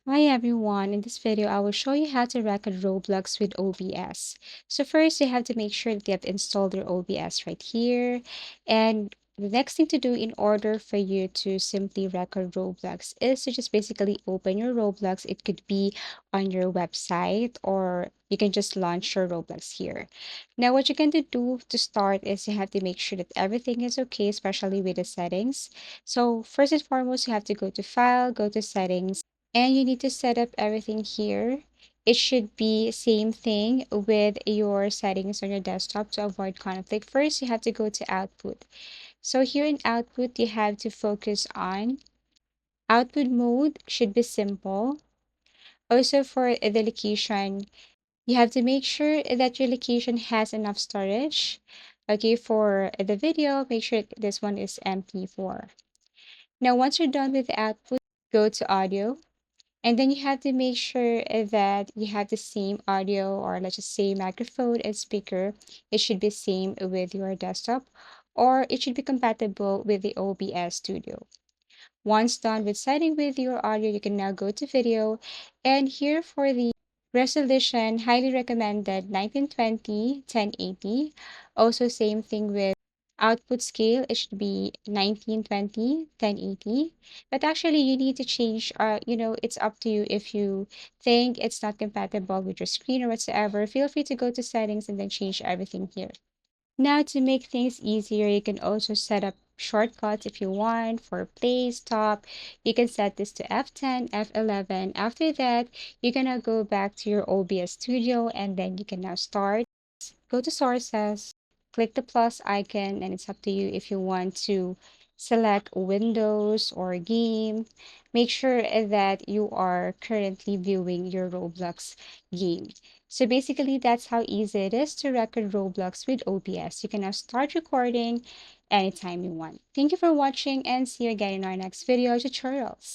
Hi everyone, in this video I will show you how to record Roblox with OBS. So first you have to make sure that you have installed your OBS right here. And the next thing to do in order for you to simply record Roblox is to just basically open your Roblox. It could be on your website or you can just launch your Roblox here. Now what you're going to do to start is you have to make sure that everything is okay, especially with the settings. So first and foremost, you have to go to File, go to Settings, and you need to set up everything here. It should be same thing with your settings on your desktop to avoid conflict. First, you have to go to output. So here in output, you have to focus on output mode should be simple. Also for the location, you have to make sure that your location has enough storage. Okay, for the video, make sure this one is MP4. Now, once you're done with the output, go to audio. And then you have to make sure that you have the same audio or let's just say microphone and speaker. It should be same with your desktop or it should be compatible with the OBS Studio. Once done with setting with your audio, you can now go to video. And here for the resolution, highly recommended 1920 1080. Also same thing with output scale, it should be 1920 1080. But actually you need to change, it's up to you. If you think it's not compatible with your screen or whatsoever, feel free to go to settings and then change everything here. Now, to make things easier, you can also set up shortcuts if you want for play, stop. You can set this to F10, F11. After that, you're gonna go back to your OBS Studio and then you can now start. Go to sources, click the plus icon, and it's up to you if you want to select Windows or game. Make sure that you are currently viewing your Roblox game. So basically, that's how easy it is to record Roblox with OBS. You can now start recording anytime you want. Thank you for watching and see you again in our next video tutorials.